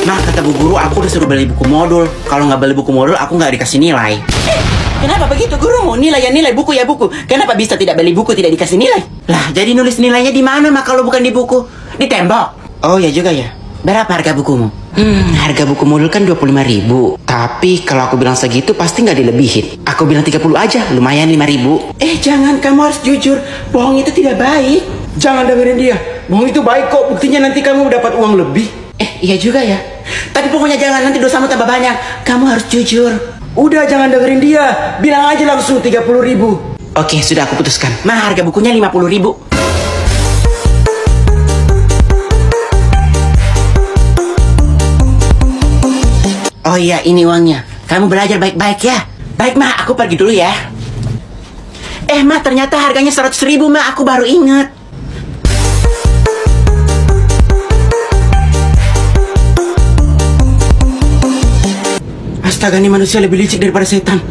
Nah, kata bu guru aku udah suruh beli buku modul. Kalau nggak beli buku modul, aku nggak dikasih nilai. Kenapa begitu guru? Mau nilai ya nilai, buku ya buku. Kenapa bisa tidak beli buku tidak dikasih nilai? Lah, jadi nulis nilainya di mana mak kalau bukan di buku? Di tembok. Oh ya juga ya. Berapa harga bukumu? Harga buku modul kan 25.000. Tapi kalau aku bilang segitu pasti nggak dilebihin. Aku bilang 30 aja, lumayan 5.000. Jangan, kamu harus jujur. Bohong itu tidak baik. Jangan dengerin dia. Bohong itu baik kok. Buktinya nanti kamu dapat uang lebih. Iya juga ya. Tapi pokoknya jangan, nanti dosamu tambah banyak. Kamu harus jujur. Udah, jangan dengerin dia. Bilang aja langsung 30.000. Oke, sudah aku putuskan. Mah, harga bukunya 50.000. Oh iya, ini uangnya. Kamu belajar baik-baik ya. Baik, Mah, aku pergi dulu ya. Mah, ternyata harganya 100.000, Mah. Aku baru ingat. Astaga, ini manusia lebih licik daripada setan.